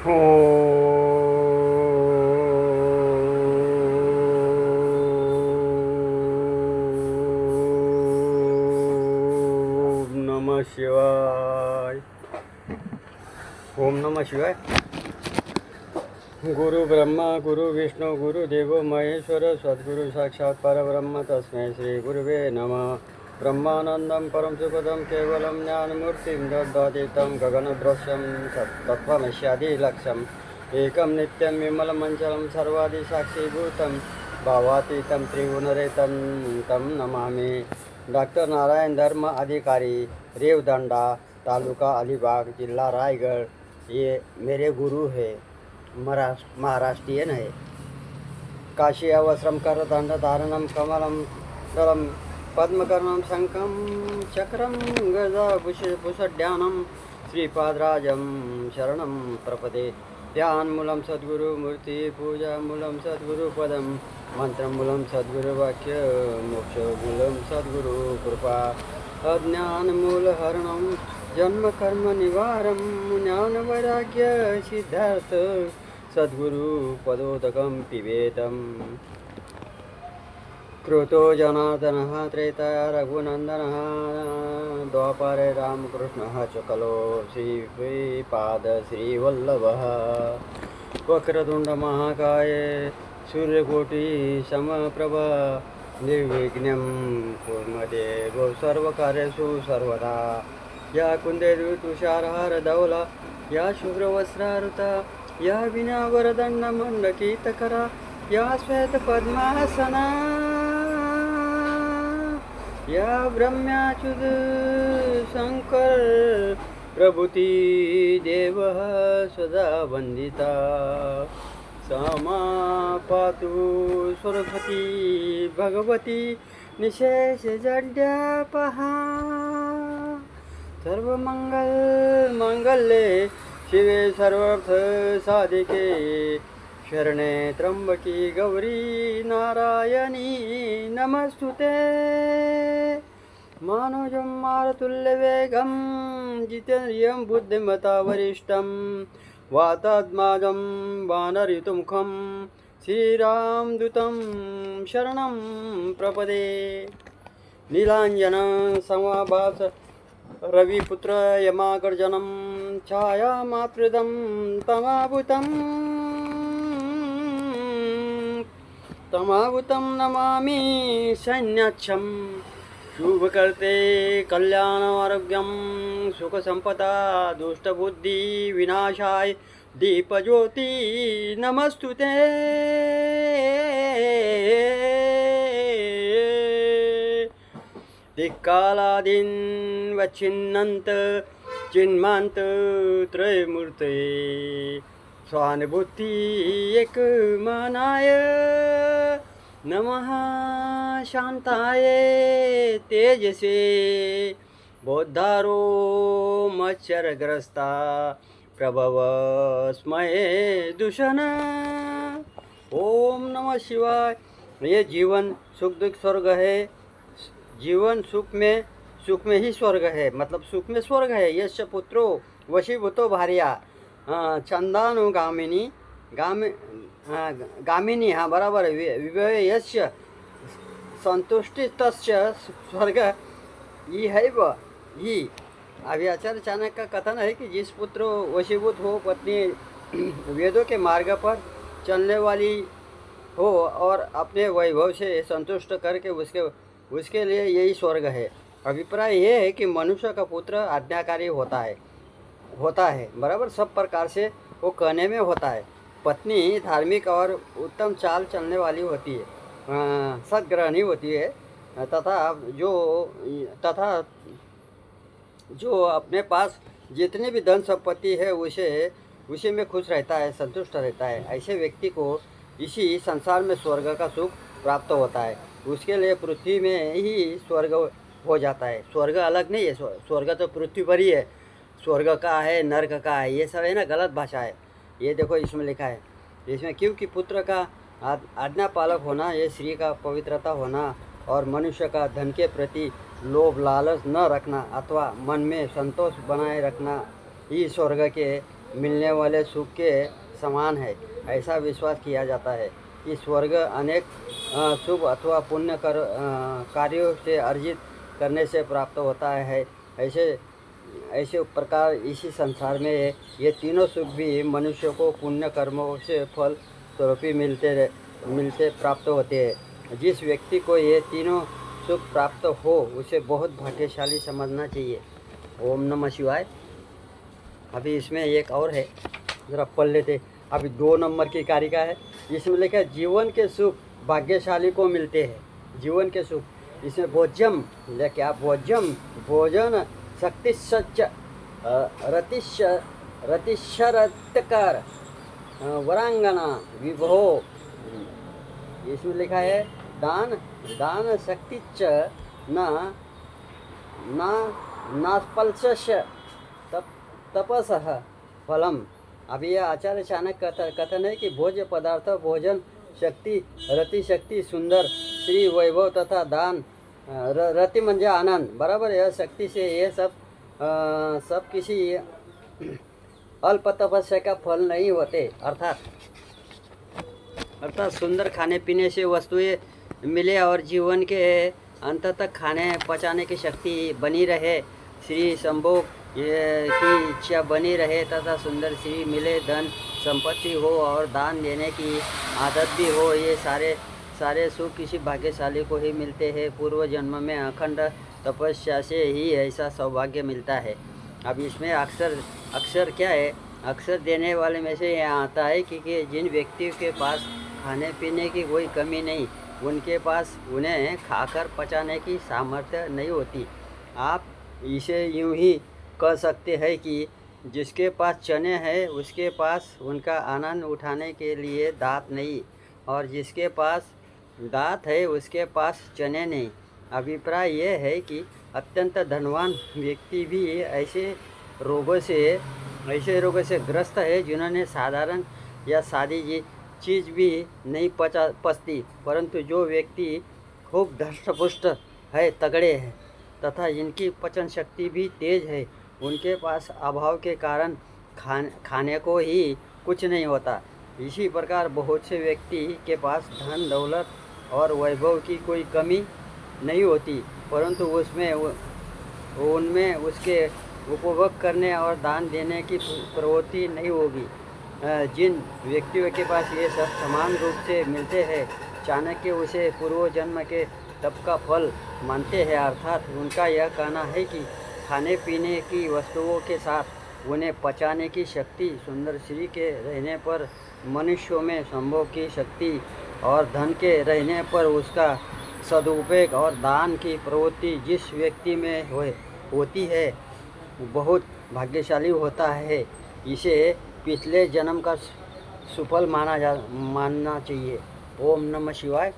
ओम नमः शिवाय. ओम नमः शिवाय. गुरु ब्रह्मा गुरु विष्णु गुरुदेव महेश्वर सद्गुरु साक्षात् परब्रह्म तस्मै श्री गुरुवे नमः. ब्रह्मानंदं परम सुखदं केवलं ज्ञानमूर्तिं दद्दातीतं गगनदृश्यं तत्त्वमस्यादिलक्ष्यम् एकं नित्यं विमलमञ्चलं सर्वादिसाक्षीभूतं भावातीतं त्रिगुणरहितं तं नमामि. डॉक्टर नारायण धर्म अधिकारी, रेवदंडा, तालुका अलीबाग, जिला रायगढ़, ये मेरे गुरु है. महाराष्ट्रियन है. काशी अवस्रम कर दंड धारणम कमलम दलम पद्मकर्णम शंखम चक्रम गजा भूषड्यानम श्रीपादराजम शरणम प्रपदे. ध्यान मूलम सद्गुरु मूर्ति पूजा मूलम सद्गुरु पदम मंत्र मूलम सद्गुरु वाक्य मोक्ष मूलम सद्गुरु कृपा. अज्ञान मूल हरणम जन्म कर्म निवारम ज्ञान वैराग्य सिद्धार्थ सद्गुरु पदोदकं पिबेतम. कृतो जनार्दनः त्रेता रघुनंदनः द्वापरे रामकृष्णः च कलो श्रीपाद श्रीवल्लभः. वक्रतुंड महाकाय सूर्यकोटि समप्रभा निर्विघ्नं कुर्मदेव सर्वकार्येषु सर्वदा. या कुंदेषु तुषारहार धवला या शुभ्रवस्त्रारुता या विना वरदंड मंडकीतकरा या श्वेत पद्मासना या ब्रह्म्याच्युत शंकर प्रभुती देव सदा वंदिता. समा पातु सरस्वती भगवती निशेष जड्यापहा. सर्वमंगल मंगल्ये शिवे सर्वार्थ साधिके शरणे त्र्यंबकी गौरी नारायणी नमस्तुते. मानोजं मारुतुल्यवेगं जितेन्द्रियं बुद्धिमता वरिष्ठं वातात्माजं वानरयुतमुखं श्रीरामदूतं शरणं प्रपदे. नीलांजन समाभास रविपुत्र यमागर्जनं छाया मातृदं तमावुतं नमामि सैन्याक्षं. शुभकर्ते कल्याण आरोग्यं सुखसंपदा दुष्टबुद्धि विनाशाय दीपज्योति नमस्तुते. दिक्कालादीन वच्छिन्नन्त चिन्मान्त त्रयमूर्ते स्वानुभूति एकमानाय नमः. शांताय तेजसे बोद्धारो मच्छरग्रस्ता प्रभवस्मये दूषण. ओम नमः शिवाय. ये जीवन सुख दुख स्वर्ग है. जीवन सुख में ही स्वर्ग है, मतलब सुख में स्वर्ग है. यश पुत्रो वशीभूतो भार्या चंदानु गामिनी. हाँ बराबर है. विभव यश संतुष्टि तस्य स्वर्ग ये है व ही. अभी आचार्य चाणक्य का कथन है कि जिस पुत्र वशीभूत हो, पत्नी वेदों के मार्ग पर चलने वाली हो और अपने वैभव से संतुष्ट करके उसके लिए यही स्वर्ग है. अभिप्राय ये है कि मनुष्य का पुत्र आज्ञाकारी होता है बराबर सब प्रकार से वो कहने में होता है. पत्नी धार्मिक और उत्तम चाल चलने वाली होती है, सद्ग्रहणी होती है तथा जो अपने पास जितनी भी धन संपत्ति है उसे में खुश रहता है, संतुष्ट रहता है. ऐसे व्यक्ति को इसी संसार में स्वर्ग का सुख प्राप्त होता है. उसके लिए पृथ्वी में ही स्वर्ग हो जाता है. स्वर्ग अलग नहीं है, स्वर्ग तो पृथ्वी पर ही है. स्वर्ग का है, नर्क का है, ये सब है ना गलत भाषा है. ये देखो इसमें लिखा है, इसमें क्योंकि पुत्र का आज्ञा पालक होना, ये स्त्री का पवित्रता होना और मनुष्य का धन के प्रति लोभ लालच न रखना अथवा मन में संतोष बनाए रखना ही स्वर्ग के मिलने वाले सुख के समान है। ऐसा विश्वास किया जाता है कि स्वर्ग अनेक शुभ अथवा पुण्य कार्यों से अर्जित करने से प्राप्त होता है। ऐसे ऐसे प्रकार इसी संसार में ये तीनों सुख भी मनुष्य को पुण्य कर्मों से फल स्वरूप मिलते प्राप्त होते हैं। जिस व्यक्ति को ये तीनों सुख प्राप्त हो उसे बहुत भाग्यशाली समझना चाहिए। ओम नमः शिवाय। अभी इसमें एक और है, ज़रा पढ़ लेते। अभी 2 नंबर की कारिका है, इसमें लिखा है जीवन के सुख भाग्यशाली को मिलते हैं। जीवन के सुख इसमें भोज्यम लेके आप भोजन शक्ति सच्च रतिशरत्कार वरांगना विभो। इसमें लिखा है दान शक्ति च नास्पल्श तपसः फलम। अभी यह आचार्य चाणक्य कथन है कि भोज्य पदार्थ, भोजन शक्ति, रति शक्ति, सुंदर श्री वैभव तथा दान, रति म्हणजे आनंद, बराबर। यह शक्ति से ये सब किसी अल्प तपस्या का फल नहीं होते। अर्थात सुंदर खाने पीने से वस्तुएं मिले और जीवन के अंत तक खाने पचाने की शक्ति बनी रहे, श्री संभोग की इच्छा बनी रहे तथा सुंदर श्री मिले, धन संपत्ति हो और दान देने की आदत भी हो, ये सारे सुख किसी भाग्यशाली को ही मिलते हैं। पूर्व जन्म में अखंड तपस्या से ही ऐसा सौभाग्य मिलता है। अब इसमें अक्सर क्या है, अक्सर देने वाले में से यह आता है कि जिन व्यक्तियों के पास खाने पीने की कोई कमी नहीं, उनके पास उन्हें खाकर पचाने की सामर्थ्य नहीं होती। आप इसे यूं ही कह सकते हैं कि जिसके पास चने हैं उसके पास उनका आनंद उठाने के लिए दांत नहीं, और जिसके पास दांत है उसके पास चने नहीं। अभिप्राय यह है कि अत्यंत धनवान व्यक्ति भी ऐसे रोगों से ग्रस्त है जिन्होंने साधारण या सादी चीज़ भी नहीं पचती, परंतु जो व्यक्ति खूब धष्टपुष्ट है, तगड़े हैं तथा जिनकी पचन शक्ति भी तेज है, उनके पास अभाव के कारण खाने को ही कुछ नहीं होता। इसी प्रकार बहुत से व्यक्ति के पास धन दौलत और वैभव की कोई कमी नहीं होती, परंतु उनमें उसके उपभोग करने और दान देने की प्रवृत्ति नहीं होगी। जिन व्यक्तियों के पास ये सब समान रूप से मिलते हैं, चाणक्य उसे पूर्व जन्म के तप का फल मानते हैं। अर्थात उनका यह कहना है कि खाने पीने की वस्तुओं के साथ उन्हें पचाने की शक्ति, सुंदर श्री के रहने पर मनुष्यों में संभोग की शक्ति और धन के रहने पर उसका सदुपयोग और दान की प्रवृत्ति जिस व्यक्ति में होती है बहुत भाग्यशाली होता है। इसे पिछले जन्म का सुफल मानना चाहिए। ओम नमः शिवाय।